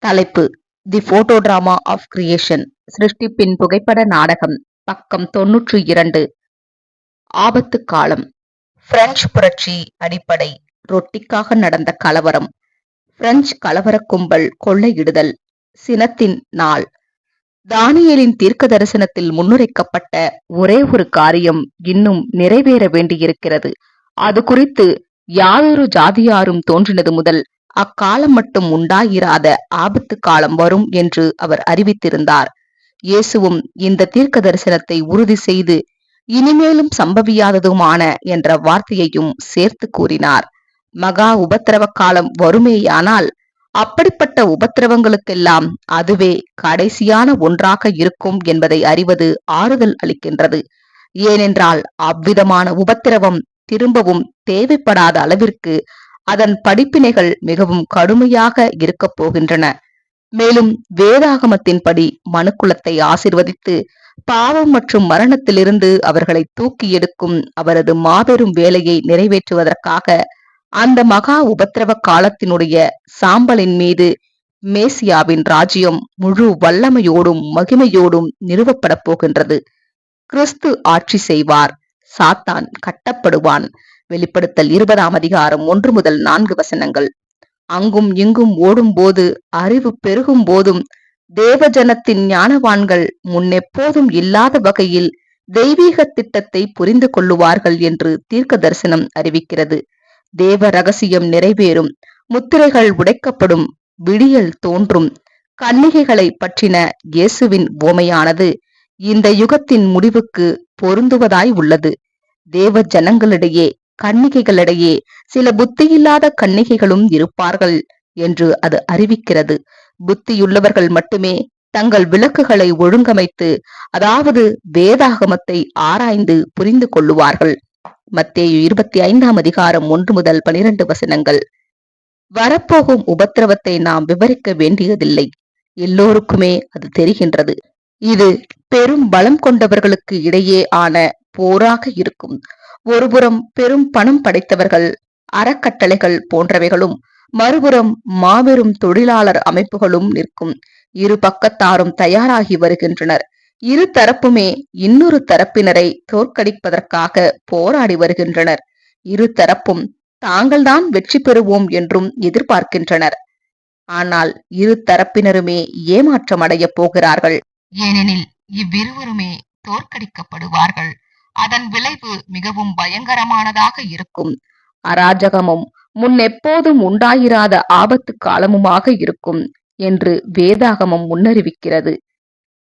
தலைப்பு: the photo drama of creation. சிருஷ்டிப்பின் புகைப்பட நாடகம். பக்கம் 92. ஆபத்து காலம். பிரெஞ்சு புரட்சி அடிப்படை. ரொட்டிக்காக நடந்த கலவரம். பிரெஞ்சு கலவர கும்பல் கொள்ளையிடுதல். சினத்தின் நாள். தானியேலின் தீர்க்க தரிசனத்தில் முன்னுரைக்கப்பட்ட ஒரே ஒரு காரியம் இன்னும் நிறைவேற வேண்டியிருக்கிறது. அது குறித்து யாதொரு ஜாதியாரும் தோன்றினது முதல் அக்காலம் மட்டும் உண்டாயிராத ஆபத்து காலம் வரும் என்று அவர் அறிவித்திருந்தார். இயேசுவும் இந்த தீர்க்க தரிசனத்தை உறுதி செய்து இனிமேலும் சம்பவியாததுமான என்ற வார்த்தையையும் சேர்த்து கூறினார். மகா உபத்திரவ காலம் வருமேயானால் அப்படிப்பட்ட உபத்திரவங்களுக்கெல்லாம் அதுவே கடைசியான ஒன்றாக இருக்கும் என்பதை அறிவது ஆறுதல் அளிக்கின்றது. ஏனென்றால் அவ்விதமான உபத்திரவம் திரும்பவும் தேவைப்படாத அளவிற்கு அதன் படிப்பினைகள் மிகவும் கடுமையாக இருக்கப் போகின்றன. மேலும் வேதாகமத்தின்படி மனுக்குலத்தை ஆசிர்வதித்து பாவம் மற்றும் மரணத்திலிருந்து அவர்களை தூக்கி எடுக்கும் அவரது மாபெரும் வேலையை நிறைவேற்றுவதற்காக அந்த மகா உபத்திரவ காலத்தினுடைய சாம்பலின் மீது மேசியாவின் ராஜ்யம் முழு வல்லமையோடும் மகிமையோடும் நிறுவப்பட போகின்றது. கிறிஸ்து ஆட்சி செய்வார். சாத்தான் கட்டப்படுவான். வெளிப்படுத்தல் 20ஆம் அதிகாரம் 1 முதல் 4 வசனங்கள். அங்கும் இங்கும் ஓடும் போது, அறிவு பெருகும் போதும் தேவஜனத்தின் ஞானவான்கள் முன்னெப்போதும் இல்லாத வகையில் தெய்வீக திட்டத்தை புரிந்து கொள்ளுவார்கள் என்று தீர்க்க தரிசனம் அறிவிக்கிறது. தேவ ரகசியம் நிறைவேறும். முத்திரைகள் உடைக்கப்படும். விடியல் தோன்றும். கன்னிகைகளை பற்றின இயேசுவின் உவமையானது இந்த யுகத்தின் முடிவுக்கு பொருந்துவதாய் உள்ளது. தேவ ஜனங்களிடையே கன்னிகைகளிடையே சில புத்தியில்லாத கன்னிகைகளும் இருப்பார்கள் என்று அது அறிவிக்கிறது. புத்தியுள்ளவர்கள் மட்டுமே தங்கள் விளக்குகளை ஒழுங்கமைத்து, அதாவது வேதாகமத்தை ஆராய்ந்து புரிந்து கொள்ளுவார்கள். மத்தேயு 25ஆம் அதிகாரம் 1 முதல் 12 வசனங்கள். வரப்போகும் உபத்திரவத்தை நாம் விவரிக்க வேண்டியதில்லை. எல்லோருக்குமே அது தெரிகின்றது. இது பெரும் பலம் கொண்டவர்களுக்கு இடையே ஆன போராக இருக்கும். ஒருபுறம் பெரும் பணம் படைத்தவர்கள், அறக்கட்டளைகள் போன்றவைகளும், மறுபுறம் மாபெரும் தொழிலாளர் அமைப்புகளும் நிற்கும். இரு பக்கத்தாரும் தயாராகி வருகின்றனர். இரு தரப்புமே இன்னொரு தரப்பினரை தோற்கடிப்பதற்காக போராடி வருகின்றனர். இரு தரப்பும் தாங்கள்தான் வெற்றி பெறுவோம் என்றும் எதிர்பார்க்கின்றனர். ஆனால் இரு தரப்பினருமே ஏமாற்றம் அடைய போகிறார்கள். ஏனெனில் இவ்விருவருமே தோற்கடிக்கப்படுவார்கள். அதன் விளைவு மிகவும் பயங்கரமானதாக இருக்கும். அராஜகமும் முன்னெப்போதும் உண்டாயிராத ஆபத்து காலமுமாக இருக்கும் என்று வேதாகமம் முன்னறிவிக்கிறது.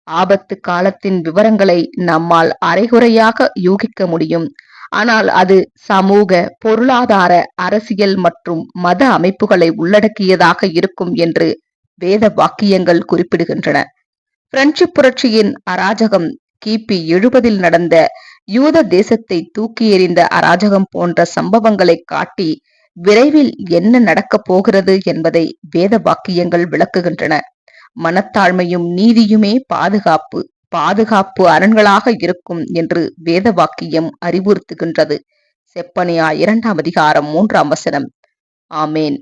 ஆபத்து காலத்தின் விவரங்களை நம்மால் அரைகுறையாக யூகிக்க முடியும். ஆனால் அது சமூக, பொருளாதார, அரசியல் மற்றும் மத அமைப்புகளை உள்ளடக்கியதாக இருக்கும் என்று வேத வாக்கியங்கள் குறிப்பிடுகின்றன. பிரெஞ்சு புரட்சியின் அராஜகம், கிபி 70 நடந்த யூத தேசத்தை தூக்கி எறிந்த அராஜகம் போன்ற சம்பவங்களை காட்டி விரைவில் என்ன நடக்கப் போகிறது என்பதை வேத வாக்கியங்கள் விளக்குகின்றன. மனத்தாழ்மையும் நீதியுமே பாதுகாப்பு அரண்களாக இருக்கும் என்று வேத வாக்கியம் அறிவுறுத்துகின்றது. செப்பனியா 2ஆம் அதிகாரம் 3ஆம் வசனம். ஆமேன்.